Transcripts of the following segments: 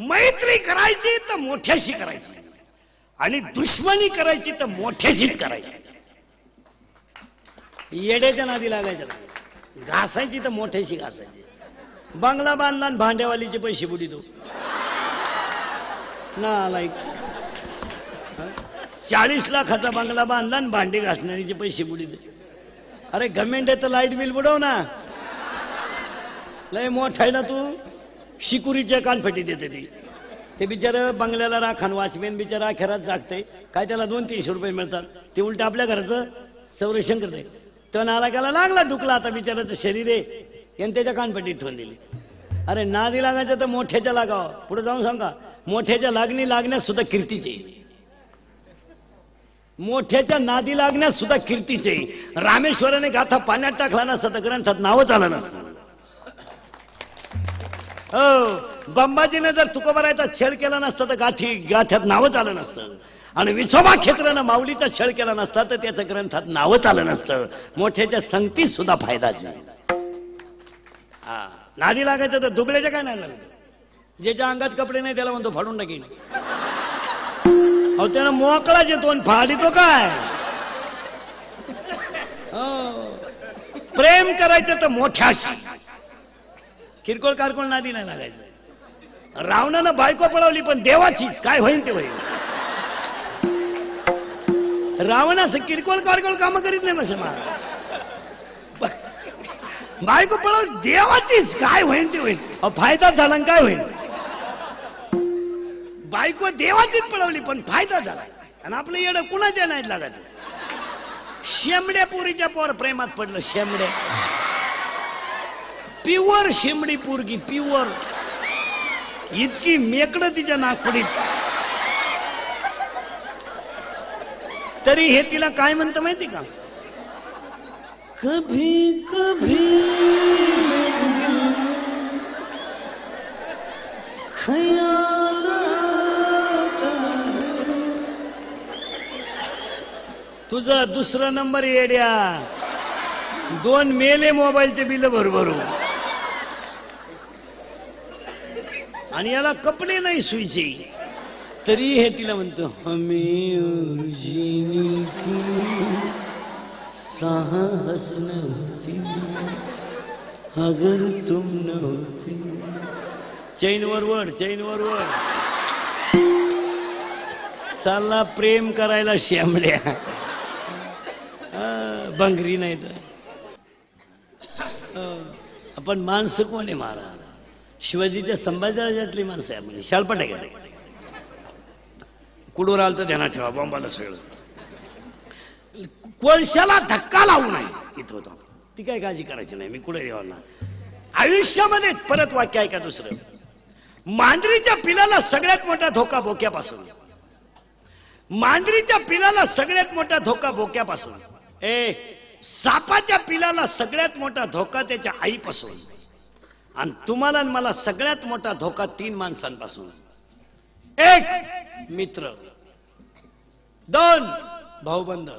मैत्री करायची तर मोठ्याशी करायची आणि दुश्मनी करायची तर मोठ्याशीच करायची. येड्याच्या नादी लागायचं नाही. घासायची तर मोठ्याशी घासायची. बंगला बांधला आणि भांड्यावालीचे पैसे बुडीतो ना. लाईक 40 लाखाचा बंगला बांधला आणि भांडे घासणारीचे पैसे बुडीतो. अरे गव्हर्नमेंट आहे तर लाईट बिल बुडव ना. लय मोठा आहे ना तू. शिकुरीच्या कानफटी देते ती. ते बिचारं बंगल्याला राखण वॉचमॅन बिचारा अखेरात जागते. काय त्याला 200-300 रुपये मिळतात. ते उलट आपल्या घराचं संरक्षण करते. तो नालायकाला लागला डुकला. आता बिचाराचं शरीर आहे याने त्याच्या कानपट्टीत ठेवून दिली. अरे नादी लागायचं तर मोठ्याच्या लागावं. पुढे जाऊन सांगा मोठ्याच्या लागण्यास सुद्धा कीर्तीचे. मोठ्याच्या नादी लागण्यास सुद्धा कीर्तीचे. रामेश्वराने गाथा पाण्यात टाकला नसता तर ग्रंथात नावच आलं नसतं. हो, बंबाजीने जर तुकोबारायचा छळ केला नसता तर गाथ्यात नावच आलं नसतं. आणि विठोबा क्षेत्रानं माऊलीचा छळ केला नसता तर त्याचं ग्रंथात नावच आलं नसतं. मोठ्याच्या संगतीत सुद्धा फायदाच नाही. हा, नादी लागायचं तर दुबळ्याच्या काय नाही लागतं. ज्याच्या अंगात कपडे नाही त्याला म्हणतो फाडून टाकीन. अहो त्यानं मोकळाचे 2 फाडी तो काय. प्रेम करायचं तर मोठ्याशी. किरकोळ कारकोळ नादी नाही लागायचं. रावणानं बायको पळवली पण देवाचीच. काय होईल ते होईल. रावण असं किरकोळ कारकोळ कामं करीत नाही मुसलमान. बायको पळवली देवाचीच. काय होईल ते होईल. फायदा झाला काय होईल. बायको देवाचीच पळवली पण फायदा झाला. आणि आपलं येडं कुणाच्या नाही लागायचं. शेंबड्या पोरीच्या पोर प्रेमात पडलं. शेंबड्या प्युअर शेंबडी पोरगी. प्युअर इतकी मेकडं तिच्या नागपुडीत. तरी हे तिला काय म्हणतं माहिती का. कभी कभी मेरे दिल में ख्याल आता है. तुझा दुसरा नंबर येड्या. 2 मेले मोबाईलचे बिल भरू आणि याला कपडे नाही सुईचे. तरी हे तिला म्हणतो हमें जीने की साहस नव्हती अगर तुम नव्हती. चैनवर वर चालला प्रेम करायला शेंबड्या. बंगरी नाही तर. आपण माणसं कोण आहे महाराज. शिवाजीच्या संभाजीराजातली माणसं आहे. म्हणजे शाळपट आहे. कुडूर आलं तर ध्यानात ठेवा. बॉम्बाला सगळं. कोळशाला धक्का लावू नये इथं होता. ती काय काळजी करायची नाही. मी कुठे देवाला आयुष्यामध्ये परत वाक्य आहे का दुसरं. मांजरीच्या पिलाला सगळ्यात मोठा धोका बोक्यापासून. मांजरीच्या पिलाला सगळ्यात मोठा धोका बोक्यापासून. सापाच्या पिलाला सगळ्यात मोठा धोका त्याच्या आईपासून. आणि तुम्हाला आणि मला सगळ्यात मोठा धोका 3 माणसांपासून. 1 मित्र, 2 भाऊबंद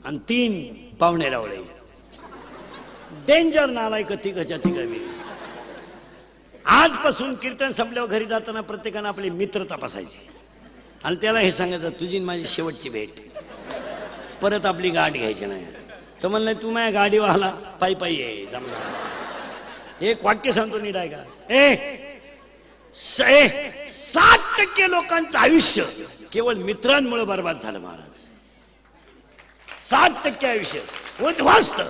आणि 3 पाहुणे रावळे. डेंजर नालायक तिघच्या तिघावी. आजपासून कीर्तन संपल्यावर घरी जाताना प्रत्येकानं आपली मित्र तपासायची आणि त्याला हे सांगायचं तुझी माझी शेवटची भेट. परत आपली गाठ घ्यायची नाही. तर म्हणलं तू माझ्या गाडीवाला पायी पायी आहे जमणार. एक वाक्य सांगतो नीट आहे का. 60% लोकांचं आयुष्य केवळ मित्रांमुळे बर्बाद झालं महाराज. 60% आयुष्य उद्ध्वस्त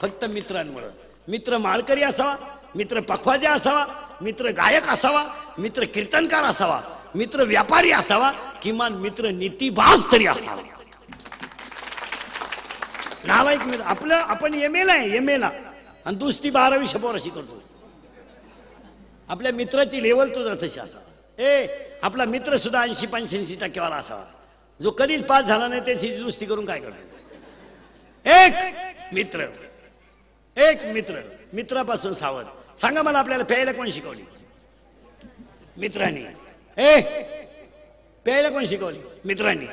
फक्त मित्रांमुळे. मित्र माळकरी असावा, मित्र पखवाजा असावा, मित्र गायक असावा, मित्र कीर्तनकार असावा, मित्र व्यापारी असावा, किमान मित्र नीतिबाज तरी असावा. नालायक मित्र. आपण एमएला आहे. एमएला आणि दुसरी 12वी पोराशी करतो. आपल्या मित्राची लेवल तुझा तशी असावा. आपला मित्र सुद्धा 80-85% वाला असावा जो कधीच पास झाला नाही. त्याची दुरुस्ती करून काय करतो. एक मित्र. मित्रापासून सावध. सांगा मला आपल्याला प्यायला कोण शिकवली. मित्रांनी. प्यायला कोण शिकवली. मित्रांनी.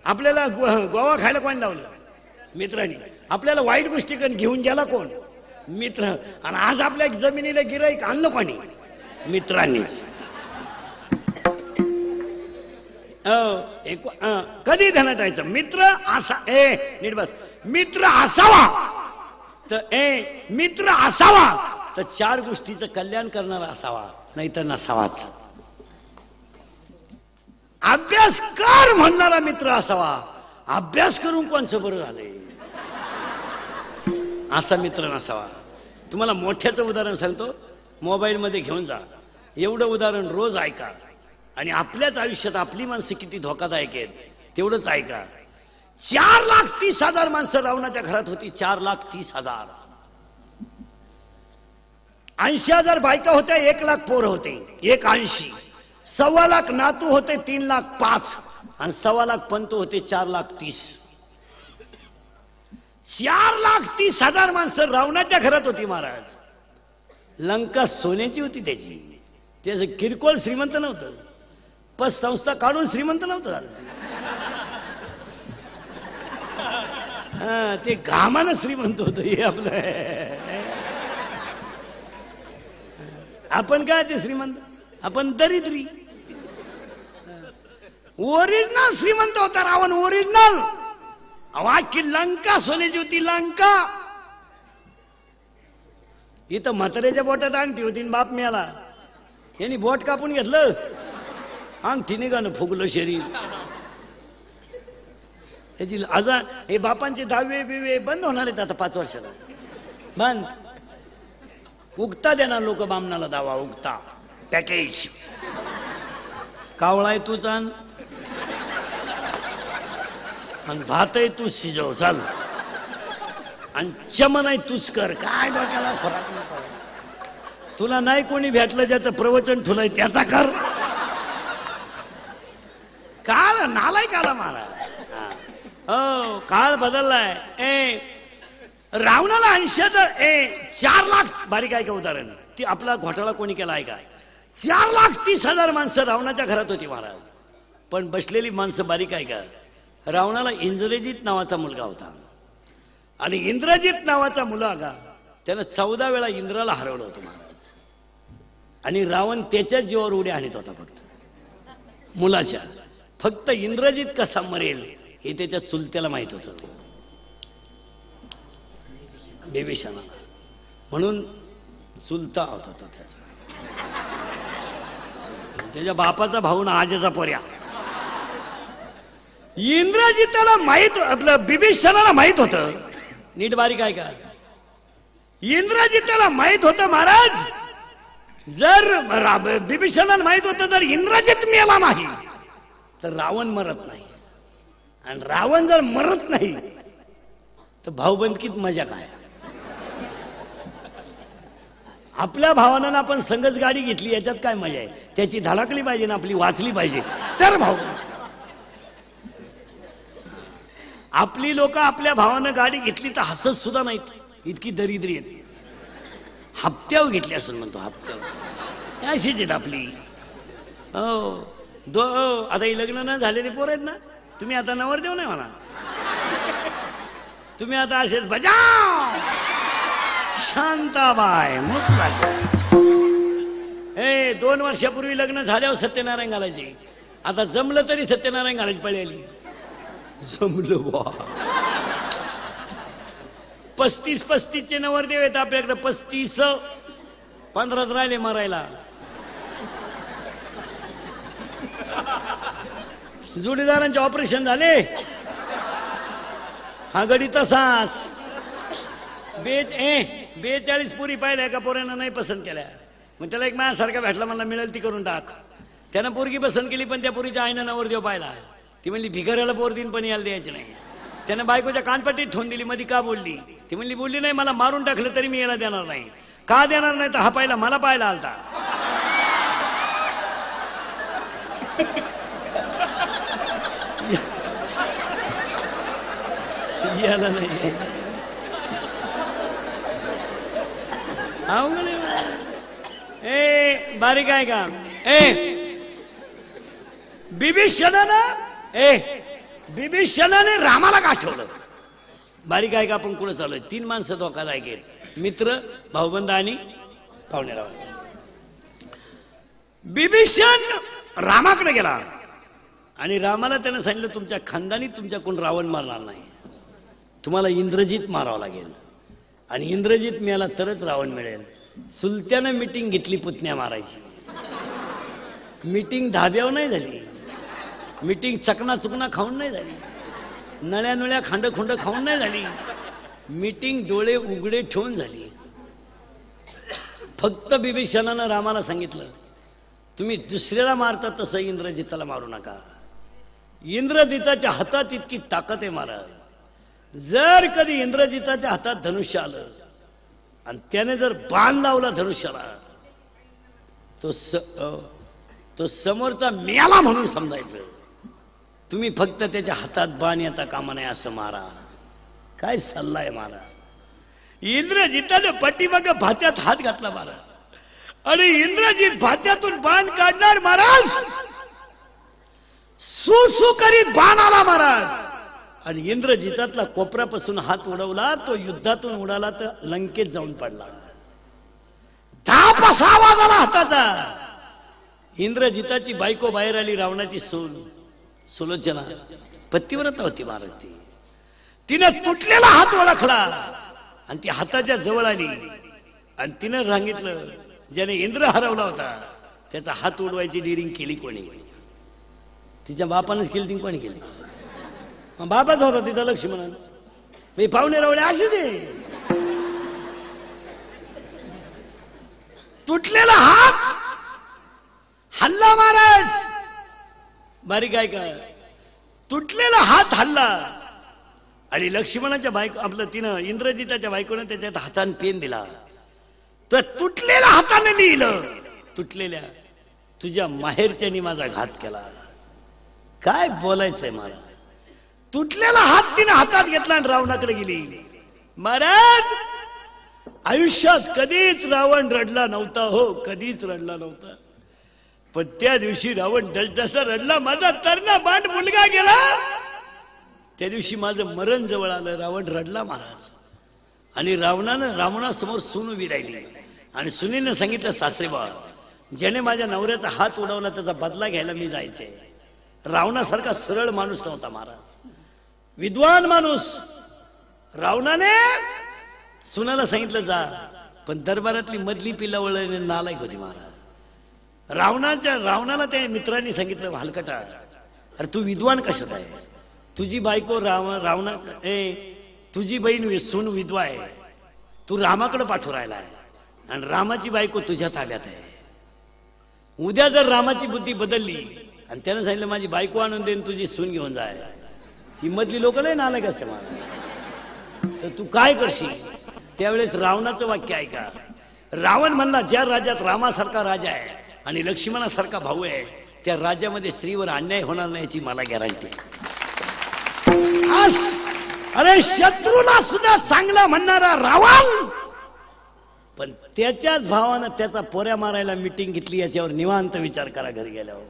आपल्याला गोवा खायला कोण लावलं. मित्रांनी. आपल्याला वाईट गोष्टी घेऊन गेला कोण. मित्र. आणि आज आपल्या जमिनीला गिराईक आणलं कोणी. मित्रांनीच. कधी ध्यानात ठेवायचं? मित्र असा नीट बस. मित्र असावा तर मित्र असावा तर 4 गोष्टीचं कल्याण करणारा असावा, नाही तर नसावाच. अभ्यास कर म्हणणारा मित्र असावा, अभ्यास करून कोणचं बरं झालंय असा मित्र नसावा. तुम्हाला मोठ्याचं उदाहरण सांगतो, मोबाईलमध्ये घेऊन जा. एवढं उदाहरण रोज ऐका आणि आपल्याच आयुष्यात आपली माणसं किती धोकादायक आहेत तेवढंच ऐका. 4,30,000 माणसं रावणाच्या घरात होती. 4,30,000. 80,000 बायका होत्या, 1,00,000 पोरं होते. 180. 1,25,000 नातू होते, 3,05,000 आणि 1,25,000 पंतू होते, 4,30,000. 4,30,000 माणसं रावणाच्या घरात होती महाराज. लंका सोन्याची होती त्याची. त्याचं किरकोळ श्रीमंत नव्हतं, संस्था काढून श्रीमंत नव्हतं झालं. ते घामानं श्रीमंत होतं हे आपलं. आपण काय ते श्रीमंत, आपण दरिद्री. ओरिजिनल श्रीमंत होता रावण, ओरिजिनल. की लंका सोन्याची होती. लंका इथं म्हाताऱ्याच्या बोटात अंगठी होती, बाप मिळाला. यांनी बोट कापून घेतलं, अंगठी निघालं, फुगलं शरीर. त्याची आजार हे बापांचे 10वे बिवे बंद होणार आहेत आता 5 वर्षाला. बंद. उगता देणार लोक बामणाला दावा. उगता पॅकेज. कावळाय तूच आण आणि भातही तूच शिजव चाल आणि चमन आहे तूच कर. काय डोक्याला फरक नको. तुला नाही कोणी भेटलं ज्याचं प्रवचन ठुलंय त्याचा कर. काळ नालाय काला महाराज. हो काळ बदललाय. रावणाला 4,00,000 बारीक आहे का उदाहरण. ती आपला घोटाळा कोणी केला आहे का. 4,30,000 माणसं रावणाच्या घरात होती महाराज. पण बसलेली माणसं बारीक आहे का. रावणाला इंद्रजित नावाचा मुलगा होता आणि इंद्रजित नावाचा मुलगा त्यानं 14 वेळा इंद्राला हरवलं होतं महाराज. आणि रावण त्याच्याच जीवावर उड्या आणत होता फक्त मुलाच्या. फक्त इंद्रजित कसा मरेल हे त्याच्या चुलत्याला माहित होतं, बिभीषणाला. म्हणून चुलता होता तो त्याचा. त्याच्या बापाचा भाऊ ना आजेचा पोऱ्या. इंद्रजिताला माहित, आपलं बिभीषणाला माहित होतं. नीट बारीक आहे का. इंद्रजिताला माहित होतं महाराज, जर बिभीषणाला माहित होतं जर इंद्रजित मेला नाही तर रावण मरत नाही. आणि रावण जर मरत नाही तर भाऊबंदकीत मजा काय. आपल्या भावानं आपण संगच गाडी घेतली याच्यात काय मजा आहे. त्याची धडकली पाहिजे ना आपली वाचली पाहिजे तर भाऊ. आपली लोक आपल्या भावानं गाडी घेतली तर हसत सुद्धा नाहीत, इतकी दरिद्री आहेत. हप्त्यावर घेतली असं म्हणतो, हप्त्यावर. अशीच आहेत आपली. हो आता ही लग्न न झालेले पोर आहेत ना, तुम्ही आता नवरदेव नाही म्हणा, तुम्ही आता असेच बजाव शांताबाई मुतला. 2 वर्षापूर्वी लग्न झाल्यावर सत्यनारायण घालायचे. आता जमलं तरी सत्यनारायण घालायची पळी आली. जमलं बा. 35-35चे नवरदेव आहेत आपल्याकडे. 35. 15 राहिले मरायला. जोडीदारांचे ऑपरेशन झाले. हा गडी तसाच. 42 पुरी पाहिल्या का पोरांना नाही पसंत केल्या. मग त्याला एक माझ्यासारखा भेटला, मला मिळेल ती करून टाक. त्यानं पोरगी पसंत केली, पण त्या पोरीच्या आईनं नवरदेव पाहिला. ती म्हणली भिकाऱ्याला पोर दिन पण यायला द्यायची नाही. त्यानं बायकोच्या कानपट्टीत ठेवून दिली. मध्ये का बोलली. ती म्हणली बोलली नाही, मला मारून टाकलं तरी मी याला देणार नाही. का देणार नाही तर हा पाहिला मला पाहायला आलता. याला नाही बारीक आहे का. बिभीषणाने रामाला गाठवलं. बारीक आहे का. आपण कुठं चालू आहे. 3 माणसं धोकादायक आहेत. मित्र, भाऊबंद आणि पाहुणेराव. बिभीषण रामाकडे गेला आणि रामाला त्यानं सांगितलं तुमच्या खानदानी तुमच्याकडून रावण मारणार नाही, तुम्हाला इंद्रजित मारावं लागेल आणि इंद्रजित मिळाला तरच रावण मिळेल. सुलत्यानं मिटिंग घेतली पुतण्या मारायची. मिटिंग धाब्यावर नाही झाली, मिटिंग चकना चुकना खाऊन नाही झाली, नळ्या नळ्या खांड खुंड खाऊन नाही झाली, मिटिंग डोळे उघडे ठेवून झाली. फक्त बिभीषणानं रामाला सांगितलं तुम्ही दुसऱ्याला मारता तसं इंद्रजिताला मारू नका. इंद्रजिताच्या हातात इतकी ताकद आहे महाराज, जर कधी इंद्रजिताच्या हातात धनुष्य आलं आणि त्याने जर बाण लावला धनुष्याला तो समोरचा मेला म्हणून समजायचं. तुम्ही फक्त त्याच्या हातात बाण येता कामा नाही असं मारा. काय सल्ला आहे मारा. इंद्रजितानं पाठीमागं भात्यात हात घातला महाराज आणि इंद्रजित भात्यातून बाण काढणार महाराज, सु करीत बाण आला महाराज आणि इंद्रजितातला कोपऱ्यापासून हात उडवला, तो युद्धातून उडाला तर लंकेत जाऊन पडला. धाप असा आवाज आला हाताचा. इंद्रजिताची बायको बाहेर आली, रावणाची सून सुलोचना, पतिव्रता होती महाराज ती. तिनं तुटलेला हात ओळखला आणि ती हाताच्या जवळ आली आणि तिनं सांगितलं ज्याने इंद्र हरवला होता त्याचा हात उडवायची डिरिंग केली कोणी? तिच्या बापानंच केली. ती कोणी केली? बाबाच होता तिचा लक्ष्मण. मी पाहुणे रावळे असे ते तुटलेला हात हल्ला महाराज. बारीक आहे का? तुटलेला हात हल्ला आणि लक्ष्मणाच्या बायको आपलं तिनं इंद्रजिताच्या बायकोनं त्याच्यात हाताने पेन दिला. तर तुटलेल्या हाताने लिहिलं तुटलेल्या तुझ्या माहेरच्यानी माझा घात केला. काय बोलायचंय मला. तुटलेला हात तिने हातात घेतला आणि रावणाकडे गेली. महाराज आयुष्यात कधीच रावण रडला नव्हता, हो कधीच रडला नव्हता. पण त्या दिवशी रावण डसडसा रडला. माझा तरणा बांड मुलगा गेला. त्या दिवशी माझं मरण जवळ आलं. रावण रडला महाराज. आणि रावणासमोर सून उभी राहिली आणि सुनीनं सांगितलं सासरेबा ज्याने माझ्या नवऱ्याचा हात उडवला त्याचा बदला घ्यायला मी जायचे. रावणासारखा सरळ माणूस नव्हता महाराज, विद्वान माणूस. रावणाने सुनाला सांगितलं जा, पण दरबारातली मधली पिल्लावळ नालायक होती महाराज. रावणाला त्या मित्रांनी सांगितलं हलकटा, अरे तू विद्वान कशात आहे? तुझी बायको रावणा तुझी बहीण सून विधवा आहे, तू रामाकडे पाठवू राहिला आहे आणि रामाची बायको तुझ्या ताब्यात आहे. उद्या जर रामाची बुद्धी बदलली आणि त्यानं सांगितलं माझी बायको आणून देईन तुझी सून घेऊन जाय, ही मधली लोक नाही नालायक असते मला, तर तू काय करशील? त्यावेळेस रावणाचं वाक्य ऐका. रावण म्हणला ज्या राज्यात रामासारखा राजा आहे आणि लक्ष्मणासारखा भाऊ आहे त्या राज्यामध्ये स्त्रीवर अन्याय होणार नाही याची मला गॅरंटी. अरे शत्रूला सुद्धा चांगला म्हणणारा रावण, पण त्याच्याच भावानं त्याचा पोऱ्या मारायला मिटिंग घेतली. याच्यावर निवांत विचार करा घरी गेल्यावर.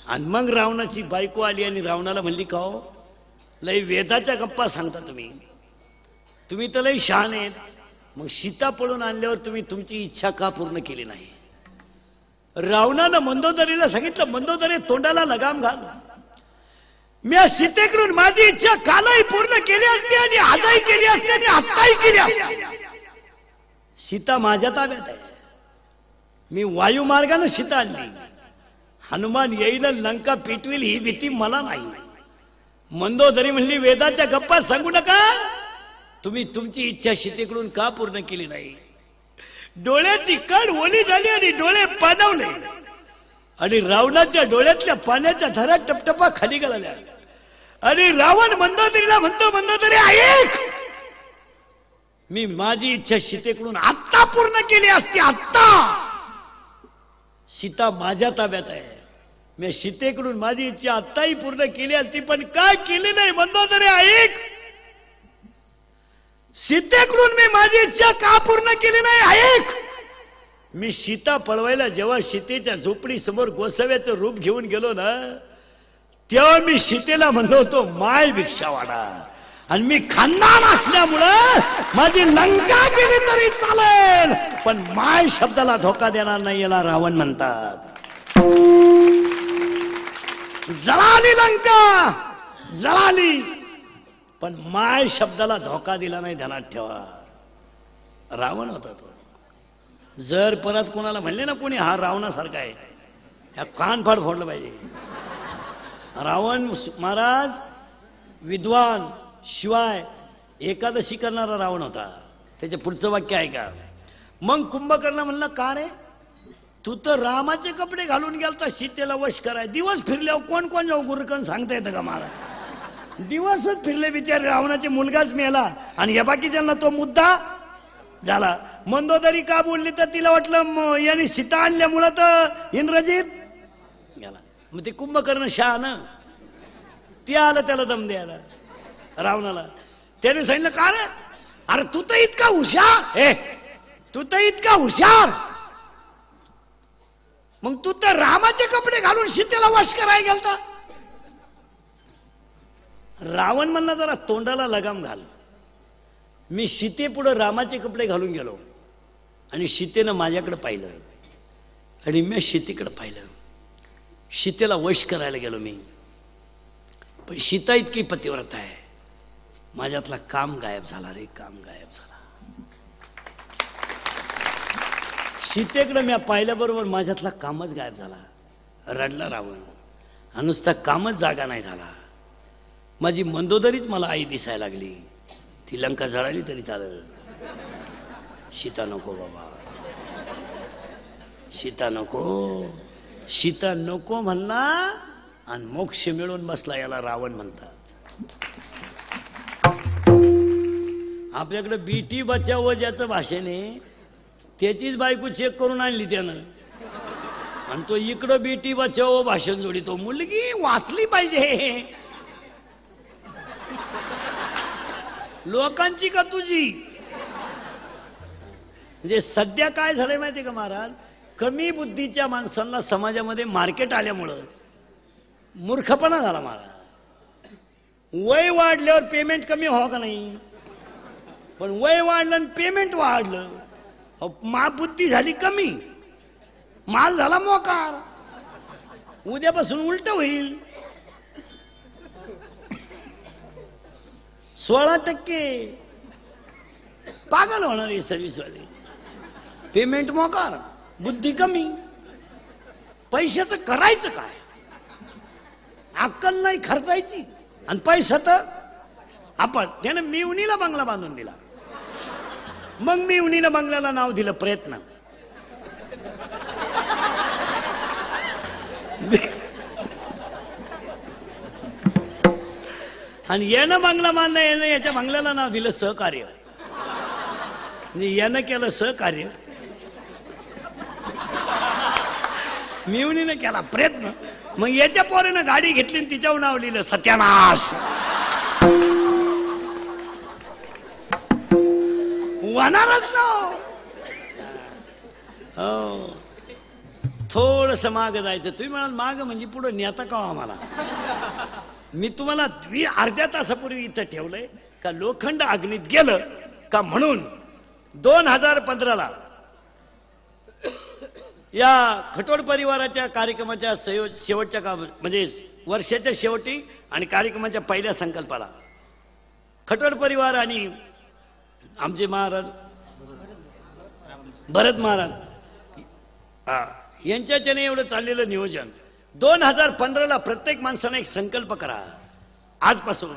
आणि मग रावणाची बायको आली आणि रावणाला म्हणली का हो लय वेदाच्या गप्पा सांगता तुम्ही तर लय शहाण आहेत. मग सीता पळून आणल्यावर तुम्ही तुमची इच्छा का पूर्ण केली नाही? रावणानं मंदोदरीला सांगितलं मंदोदरी तोंडाला लगाम घाल, मी सीतेकडून माझी इच्छा कालही पूर्ण केली असती आणि आजही केली असती आणि आत्ताही केली असती. सीता माझ्या ताब्यात आहे. मी वायुमार्गाने सीता आणली. हनुमान येईल लंका पेटविल ही भीती मला नाही. मंदोदरी म्हणली वेदाच्या गप्पा सांगू नका, तुम्ही तुमची इच्छा सीतेकडून का पूर्ण केली नाही? डोळ्याची कड ओली झाली आणि डोळे पाणवले आणि रावणाच्या डोळ्यातल्या पाण्याच्या धारा टपटपा खाली गेल्या आणि रावण मंदोदरीला म्हणतो मंदोदरी ऐक, मी माझी इच्छा सीतेकडून आत्ता पूर्ण केली असती. आत्ता सीता माझ्या ताब्यात आहे. मी सीतेकडून माझी इच्छा आत्ताही पूर्ण केली असती, पण काय केली नाही? मंदोदरी ऐक, सीतेकडून मी माझी इच्छा का पूर्ण केली नाही? ऐक, मी सीता पळवायला जेव्हा सीतेच्या झोपडी समोर गोसाव्याचं रूप घेऊन गेलो ना तेव्हा मी सीतेला म्हणलो होतो माय भिक्षा वाडा, आणि मी खानदान असल्यामुळं माझी लंका गेली तरी चालेल पण माय शब्दाला धोका देणार नाही याला रावण म्हणतात. जळाली लंका, जळाली. पण माय शब्दाला धोका दिला नाही, ध्यानात ठेवा. रावण होता तो. जर परत कोणाला म्हणले ना कोणी हा रावणासारखा आहे, ह्या कानफाड फोडलं पाहिजे. रावण महाराज विद्वान, शिवाय एकादशी करणारा रावण होता. त्याचे पुढचं वाक्य आहे का, मग कुंभकर्ण म्हणलं का रे, तू तर रामाचे कपडे घालून गेलता सीतेला वश कराय, दिवस फिरल्यावर कोण कोण जाऊ गुरकन सांगता येतं का महाराज. दिवसच फिरले बिचार, रावणाचे मुलगाच मेला आणि या बाकीच्यांना तो मुद्दा झाला. मंदोदरी का बोलली तर तिला वाटलं यांनी सीता आणल्यामुळं तर इंद्रजित गेला. मग ते कुंभकर्ण शहाणं ते आलं त्याला दम द्यायला रावणाला. त्याने सांगितलं का रे, अरे तू तर इतका हुशार, तू तर इतका हुशार, मग तू तर रामाचे कपडे घालून सीतेला वश करायला गेलता. रावण म्हणला जरा तोंडाला लगाम घाल. मी सीतेपुढं रामाचे कपडे घालून गेलो आणि सीतेनं माझ्याकडे पाहिलं आणि मी सीतेकडे पाहिलं. सीतेला वश करायला गेलो मी, पण सीता इतकी पतिव्रता आहे, माझ्यातला काम गायब झाला रे, काम गायब झाला. सीतेकडे मी पाहिल्याबरोबर माझ्यातला कामच गायब झाला. रडला रावण. आणि नुसता कामच जागा नाही झाला. माझी मंदोदरीच मला आई दिसायला लागली. ती लंका जळाली तरी चालेल, सीता नको बाबा, सीता नको, सीता नको म्हणला आणि मोक्ष मिळून बसला. याला रावण म्हणतात. आपल्याकडे बेटी बचाव ज्याचं भाषण आहे त्याचीच बायको चेक करून आणली त्यानं, आणि तो इकडं बेटी बचाव भाषण जोडितो. मुलगी वाचली पाहिजे, लोकांची का तुझी. म्हणजे सध्या काय झालंय माहितीये का महाराज, कमी बुद्धीच्या माणसांना समाजामध्ये मार्केट आल्यामुळं मूर्खपणा झाला महाराज. वय वाढल्यावर पेमेंट कमी व्हावं का नाही, पण वय वाढलं आणि पेमेंट वाढलं, बुद्धी झाली कमी, माल झाला मोकार. उद्यापासून उलट होईल. 16% पागल होणार आहे सर्व्हिसवाले. पेमेंट मोकार, बुद्धी कमी. पैशाचं करायचं काय, अक्कल नाही खर्चायची, आणि पैसा तर आपण. त्यानं मिवणीला बंगला बांधून दिला, मग मिवणीनं बंगल्याला नाव दिलं प्रयत्न. आणि यानं बंगला बांधला, यानं याच्या बंगल्याला नाव दिलं सहकार्य. म्हणजे यानं केलं सहकार्य, मिवणीनं केला प्रयत्न. मग याच्या पोरेनं गाडी घेतली आणि तिच्यावर नाव लिहिलं सत्यानाश. होणारच ना. हो, थोडस माग जायचं. तुम्ही म्हणाल माग म्हणजे पुढे नेता का आम्हाला. मी तुम्हाला अर्ध्या तासापूर्वी इथं ठेवलंय का लोखंड अग्नीत गेलं का म्हणून 2015ला या खटोड परिवाराच्या कार्यक्रमाच्या शेवटच्या म्हणजे वर्षाच्या शेवटी आणि कार्यक्रमाच्या पहिल्या संकल्पाला खटोड परिवार आणि आमचे महाराज भरत महाराज यांच्याच्याने एवढं चाललेलं नियोजन. 2015ला प्रत्येक माणसाने एक संकल्प करा. आजपासून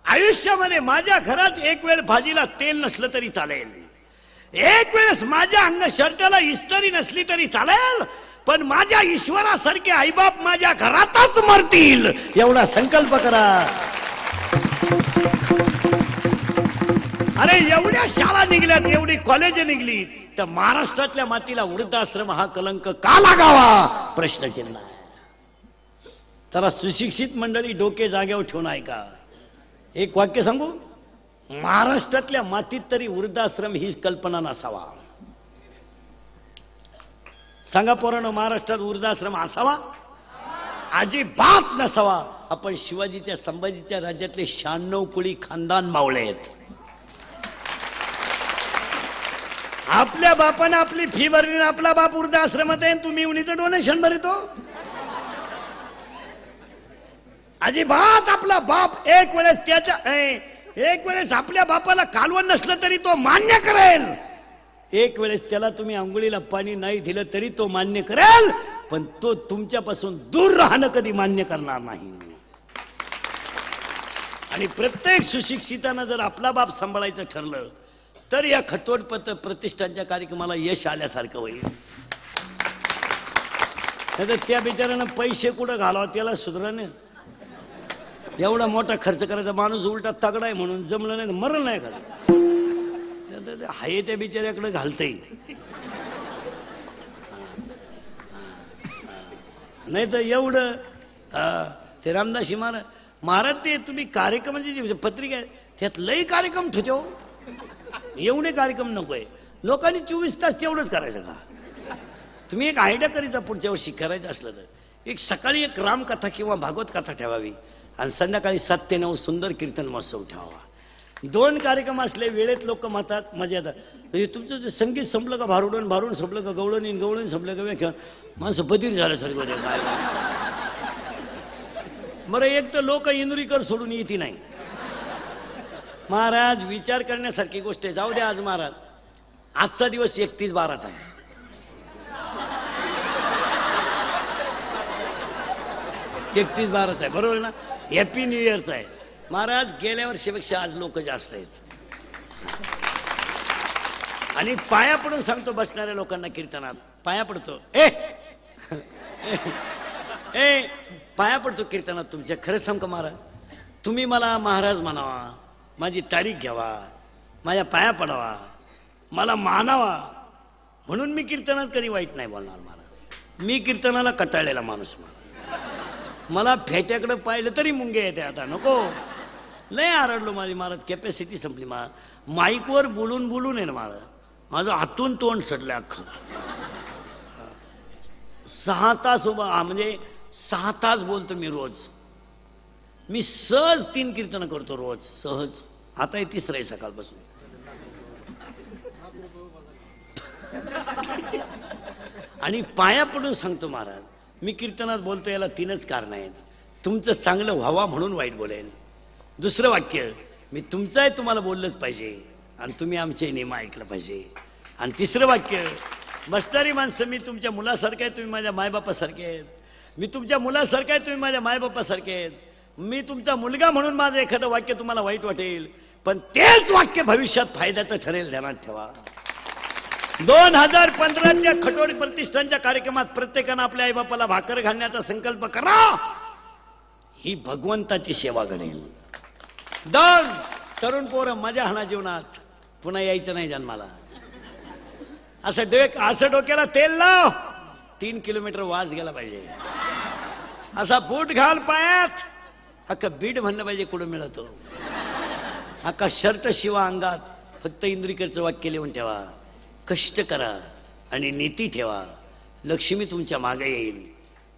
आयुष्यामध्ये माझ्या घरात एक वेळ भाजीला तेल नसलं तरी चालेल, एक वेळेस माझ्या अंग शर्टाला इस्त्री नसली तरी चालेल, पण माझ्या ईश्वरासारखे आईबाप माझ्या घरातच मरतील, एवढा संकल्प करा. अरे एवढ्या शाळा निघल्यात, एवढी कॉलेज निघली, तर महाराष्ट्रातल्या मातीला वृद्धाश्रम हा कलंक का लागावा प्रश्नचिन्ह आहे. तर सुशिक्षित मंडळी डोके जागेवर ठेवून ऐका. एक वाक्य सांगू, महाराष्ट्रातल्या मातीत तरी वृद्धाश्रम ही कल्पना नसावा. सांगा पोरांनो, महाराष्ट्रात वृद्धाश्रम असावा? अजिबात नसावा. आपण शिवाजीच्या संभाजीच्या राज्यातले 96 कुळी खानदान मावळे आहेत. आपल्या बापानं आपली फी भरली, आपला बाप वृद्धाश्रमात आहे, तुम्ही उनीचं डोनेशन भरतो. अजिबात आपला बाप एक वेळेस आपल्या बापाला कालवण नसलं तरी तो मान्य करेल. एक वेळेस त्याला तुम्ही अंघोळीला पाणी नाही दिलं तरी तो मान्य करेल, पण तो तुमच्यापासून दूर राहणं कधी मान्य करणार नाही. आणि प्रत्येक सुशिक्षितानं जर आपला बाप सांभाळायचं ठरलं तर या खटोट प्रतिष्ठानच्या कार्यक्रमाला यश आल्यासारखं होईल. तर त्या बिचाऱ्यानं पैसे कुठं घालावं त्याला सुधाराने. एवढा मोठा खर्च करायचा माणूस उलटा तगडा आहे म्हणून जमलं नाही, मरण नाही खाली. हाय त्या बिचाऱ्याकडे घालतंय. नाही तर एवढं ते रामदासी महाराज ते तुम्ही कार्यक्रमाची जी पत्रिका आहे त्यात लई कार्यक्रम ठेवतो. एवढे कार्यक्रम नकोय. लोकांनी 24 तास तेवढंच करायचं का? तुम्ही एक आयडिया करीता पुढच्या वर्षी करायचं असलं तर एक सकाळी एक रामकथा किंवा भागवत कथा ठेवावी आणि संध्याकाळी 7 ते 9 सुंदर कीर्तन महोत्सव ठेवावा. 2 कार्यक्रम असले वेळेत लोक म्हणतात मजा येतात. म्हणजे तुमचं जे संगीत संपलं का भारुडून संपलं का गवळण संपलं का व्याख्यान माणसं बधीर झाल्यासारखं होते. काय बरं, एक तर लोक इंदुरीकर सोडून येते नाही. महाराज विचार करण्यासारखी गोष्ट आहे. जाऊ द्या आज महाराज आजचा दिवस 31/12 आहे. 31/12 आहे बरोबर ना. हॅपी न्यू इयरचा आहे महाराज. गेल्या वर्षीपेक्षा आज लोक जास्त आहेत. आणि पाया पडून सांगतो बसणाऱ्या लोकांना कीर्तनात पाया पडतो. पाया पडतो कीर्तनात तुमच्या. खरंच सांगतो महाराज, तुम्ही मला महाराज म्हणावा, माझी तारीख घ्यावा, माझ्या पाया पडावा, मला मानावा म्हणून मी कीर्तनात कधी वाईट नाही बोलणार महाराज. मी कीर्तनाला कटाळलेला माणूस. मला फेट्याकडे पाहिलं तरी मुंगे येते. आता नको लय आरडलो माझी महाराज. कॅपॅसिटी संपली. माईकवर बोलून आहे ना महाराज माझं हातून तोंड सडलं अख्खं. 6 तास उभा म्हणजे 6 तास बोलतो मी रोज. मी सहज 3 कीर्तन करतो रोज सहज. आता हे 3रं आहे सकाळपासून. आणि पाया पडून सांगतो महाराज मी कीर्तनात बोलतो याला 3च कारण आहेत. तुमचं चांगलं व्हावा म्हणून वाईट बोलेल. दुसरं वाक्य मी तुमचं आहे तुम्हाला बोललंच पाहिजे आणि तुम्ही आमचे नेम ऐकलं पाहिजे. आणि 3रं वाक्य बसणारी माणसं मी तुमच्या मुलासारखं आहे, तुम्ही माझ्या मायबापासारखे आहेत. मी तुमच्या मुलासारखं आहे, तुम्ही माझ्या मायबापासारखे आहेत. मी तुमचा मुलगा म्हणून माझं एखादं वाक्य तुम्हाला वाईट वाटेल, पण तेच वाक्य भविष्यात फायद्याचं ठरेल. ध्यानात ठेवा. 2015च्या खटोट प्रतिष्ठानच्या कार्यक्रमात प्रत्येकानं आपल्या आईबापाला भाकर घालण्याचा संकल्प करा. ही भगवंताची सेवा घडेल. 2 तरुण पोरं मजा हाणा जीवनात. पुन्हा यायचं नाही जन्माला. असं डोक्याला तेल लाव. 3 किलोमीटर वाज गेला पाहिजे. असा बूट घाल पायात. अख्खा बीड म्हणलं पाहिजे कुठं मिळतो. अख्खा शर्ट शिवा अंगात. फक्त इंद्रिकरचं वाक्य लिहून ठेवा. कष्ट करा आणि नीती ठेवा. लक्ष्मी तुमच्या मागे येईल.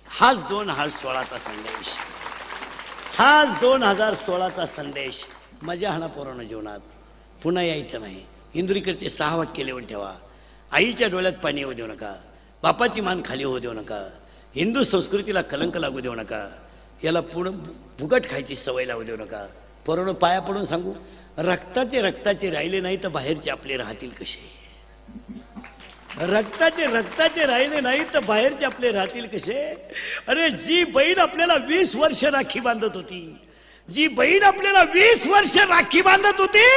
हाच 2016चा संदेश. हाच 2016चा संदेश. मजा हाणा पोरांनो जीवनात. पुन्हा यायचं नाही. इंदुरीकरचे 6 वाक्य लिहून ठेवा. आईच्या डोळ्यात पाणी येऊ देऊ नका. बापाची मान खाली होऊ देऊ नका. हिंदू संस्कृतीला कलंक लागू देऊ नका. याला पुढं फुकट खायची सवय लावू देऊ नका. पोरांनो पाया पडून सांगू रक्ताचे राहिले नाही तर बाहेरचे आपले राहतील कसे. रक्ताचे राहिले नाही तर बाहेरचे आपले राहतील कसे. अरे जी बहीण आपल्याला 20 वर्ष राखी बांधत होती, जी बहीण आपल्याला 20 वर्ष राखी बांधत होती,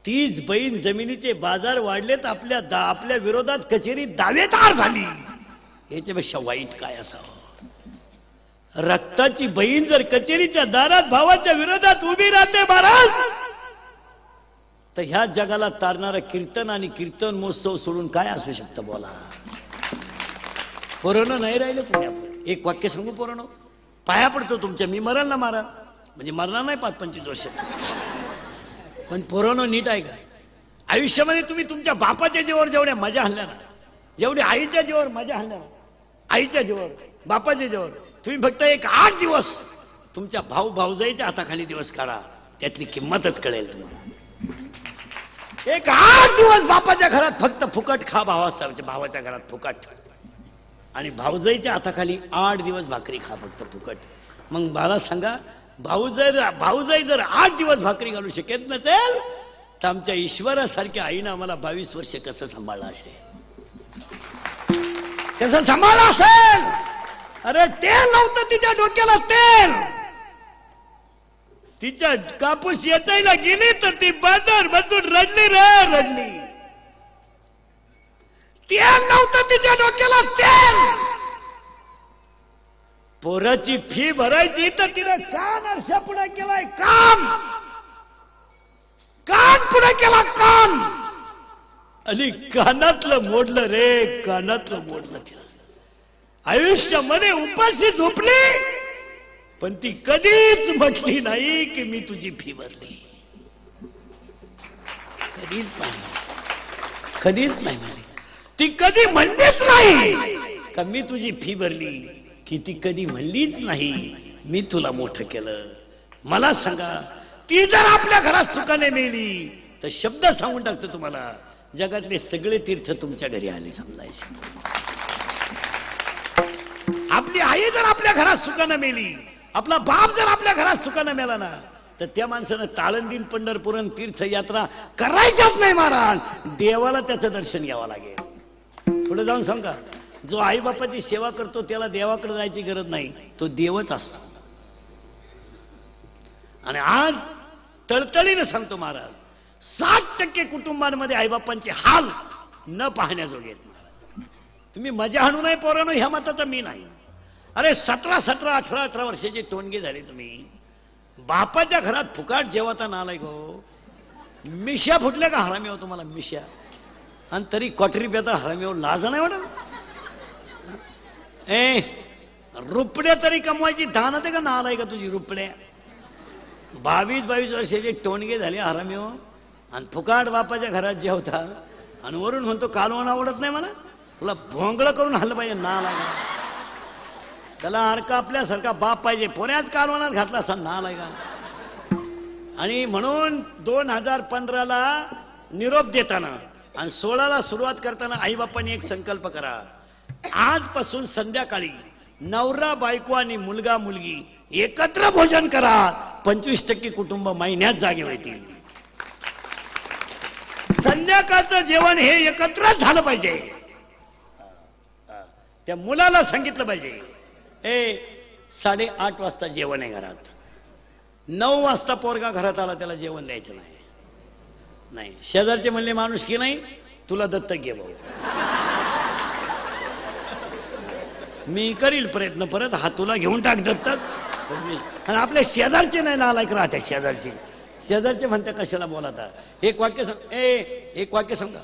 तीच बहीण जमिनीचे बाजार वाढलेत आपल्या विरोधात कचेरी दावेदार झाली. याच्यापेक्षा वाईट काय असावं. रक्ताची बहीण जर कचेरीच्या दारात भावाच्या विरोधात उभी राहते महाराज, तर ह्या जगाला तारणारं कीर्तन आणि कीर्तन महोत्सव सोडून काय असू शकतं बोला. पोरांनो नाही राहिले पुणे आपलं. एक वाक्य सांगू पोरांनो, पाया पडतो तुमच्या. मी मरण ना मारा म्हणजे मरणार नाही 5-25 वर्ष. पण पोरांनो नीट आहे का. आयुष्यामध्ये तुम्ही तुमच्या बापाच्या जीवावर जेवढ्या मजा हल्ल्या ना, जेवढी आईच्या जीवावर मजा हल्ल्या ना, आईच्या जीवावर बापाच्या जीवावर तुम्ही फक्त एक 8 दिवस तुमच्या भाऊजाईच्या हाताखाली दिवस काढा. त्यातली किंमतच कळेल तुम्हाला. एक 8 दिवस बापाच्या घरात फक्त फुकट खा. भावाच्या घरात फुकट. आणि भाऊजाईच्या हाताखाली 8 दिवस भाकरी खा फक्त फुकट. मग मला सांगा, भाऊजाई जर 8 दिवस भाकरी घालू शकत नसेल तर आमच्या ईश्वरासारख्या आईनं आम्हाला 22 वर्ष कसं सांभाळलं असेल, कसं सांभाळलं असेल. अरे तेल नव्हतं तिच्या डोक्याला, तेल. तिच्या कापूस येतायला गेली तर ती बाजार बसून रडली रे रडली. तेल नव्हतं तिच्या डोक्याला, तेल. पोराची फी भरायची तर तिने कान आरशा पुढे केलाय, कान पुढे केला, कान. आणि कानातलं मोडलं रे, कानातलं मोडलं तिला. आयुष्यामध्ये उपाशी झोपली पण ती कधीच म्हटली नाही की मी तुझी फी भरली. कधीच नाही, कधीच नाही म्हणली. ती कधी म्हणलीच नाही का मी तुझी फी भरली, की ती कधी म्हणलीच नाही मी तुला मोठं केलं. मला सांगा, ती जर आपल्या घरात सुखाने मेली तर शब्द सांगून टाकतो तुम्हाला, जगातले सगळे तीर्थ तुमच्या घरी आले समजायचे. आपली आई जर आपल्या घरात सुखानं मेली, आपला बाप जर आपल्या घरात सुखानं मेला ना, तर त्या माणसानं ताळंदीन पंढरपुरण तीर्थयात्रा करायच्याच नाही महाराज. देवाला त्याचं दर्शन घ्यावं लागेल. पुढे जाऊन सांगा, जो आई बापाची सेवा करतो त्याला देवाकडे जायची गरज नाही, तो देवच असतो. आणि आज तळतळीने सांगतो महाराज, 60% कुटुंबांमध्ये आईबापांचे हाल न पाहण्याजोगे आहेत. तुम्ही मजा आणू नये पोरांनो, ह्या मताचा मी नाही. अरे 17, 17, 18, 18 वर्षाचे टोनगे झाले तुम्ही, बापाच्या घरात फुकाट जेवता नालाय गो. मिश्या फुटल्या का हरामी हो तुम्हाला, मिश्या. आणि तरी क्वाटरी पेता हरामी हो, लाज नाही वाटत. रुपड्या तरी कमवायची धान होते का नालाय का तुझी रुपड्या. 22 वर्षाचे टोनगे झाले हरामी हो, आणि फुकाट बापाच्या घरात जेवता आणि वरून म्हणतो कालवण आवडत नाही मला. तुला भोंगळ करून हल्लं पाहिजे नालाय. त्याला अरका आपल्यासारखा बाप पाहिजे, पोऱ्याच कालवणात घातला असा नालाय का. आणि म्हणून 2015ला निरोप देताना आणि 16ला सुरुवात करताना आईबापांनी एक संकल्प करा, आजपासून संध्याकाळी नवरा बायको आणि मुलगा मुलगी एकत्र भोजन करा. 25% कुटुंब महिन्यात जागे होतील. संध्याकाळचं जेवण हे एकत्रच झालं पाहिजे. त्या मुलाला सांगितलं पाहिजे, 8:30 वाजता जेवण आहे घरात. 9 वाजता पोरगा घरात आला त्याला जेवण द्यायचं नाही. नाही, शेजारचे म्हणले माणूस की नाही, तुला दत्तक घे भाऊ. मी करील प्रयत्न परत, हा तुला घेऊन टाक दत्तक. आणि आपल्या शेजारचे नाही नालायक राहत्या, शेजारचे म्हणते कशाला बोलाता. एक वाक्य सांगा,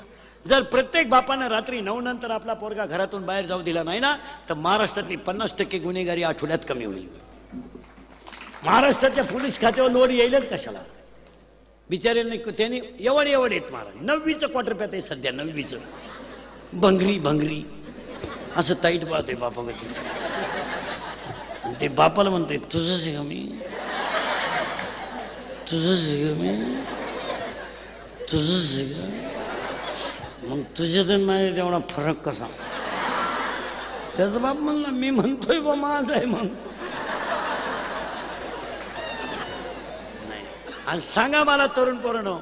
जर प्रत्येक बापानं रात्री 9 नंतर आपला पोरगा घरातून बाहेर जाऊ दिला नाही ना, तर महाराष्ट्रातली 50% गुन्हेगारी आठवड्यात कमी होईल. महाराष्ट्राच्या पोलीस खात्यावर लोड येईलच कशाला. बिचाऱ्यांनी त्यांनी एवढे येत महाराज. 9वीचं क्वार्टर पॅत आहे सध्या, 9वीचं भंगरी असं ताईट पाहतोय बापामध्ये. ते बापाला म्हणतोय तुझंच आहे का मी, तुझंच आहे का मी, तुझंच आहे का. मग तुझ्यात माझ्या तेवढा फरक कसा. त्याचा बाप म्हणला मी म्हणतोय बा माझा आहे. मग नाही. आणि सांगा मला तरुण पोरांनो,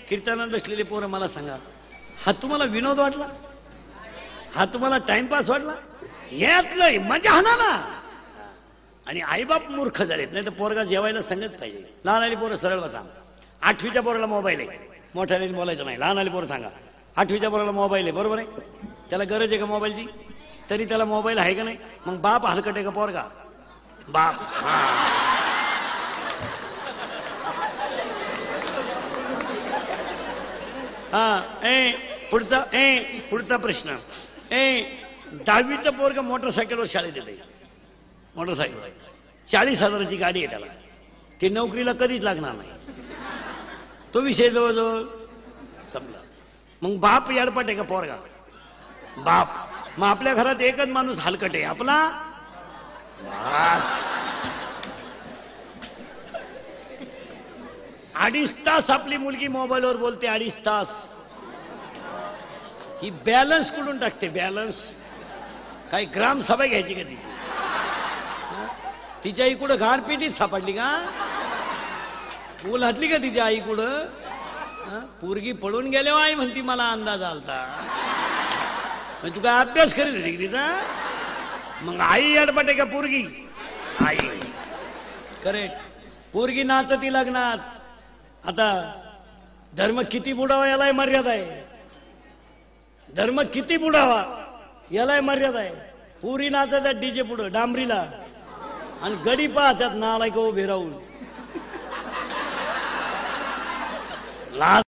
कीर्तनात बसलेले पोरं मला सांगा, हा तुम्हाला विनोद वाटला, हा तुम्हाला टाइमपास वाटला, यातलं मजा हा ना. आणि आईबाप मूर्ख झालेत, नाही तर पोरगा जेवायला सांगत पाहिजे. लहान आली पोरं सरळ बसा. 8वीच्या पोराला मोबाईल आहे, मोठ्याने बोलायचं नाही. लहान आली पोरं सांगा, 8वीच्या पोराला मोबाईल आहे, बरोबर आहे. त्याला गरज आहे का मोबाईलची, तरी त्याला मोबाईल आहे का नाही. मग बाप हलकट आहे का पोरगा, बाप. पुढचा प्रश्न. 10वीचं पोरगा मोटरसायकलवर शाळेत येते. मोटरसायकल 40,000ची गाडी आहे त्याला, ती नोकरीला कधीच लागणार नाही. तो विषय जवळजवळ संपला. मग बाप याडपट आहे का पोरगा, बाप. मग आपल्या घरात एकच माणूस हलकट आहे, आपला. 2.5 तास आपली मुलगी मोबाईलवर बोलते, 2.5 तास. ही बॅलन्स कुठून टाकते, बॅलन्स. काही ग्रामसभा घ्यायची का तिची? तिच्या आई कुठं घाणपिटीत सापडली का? पूल हटली का तिच्या आई कुठं? पोरगी पळून गेले आई म्हणती मला अंदाज आलता. मग तू काय अभ्यास करीत होती तिचा? मग आई अडपटे का पोरगी? आई. करेक्ट. पोरगी नाचती लग्नात. आता धर्म किती बुडावा यालाही मर्यादा आहे. धर्म किती बुडावा यालाही मर्यादा आहे. पुरी नाचतात डीजे पुढं डांबरीला आणि गडी पाहतात नालायक उभे राहून. लाज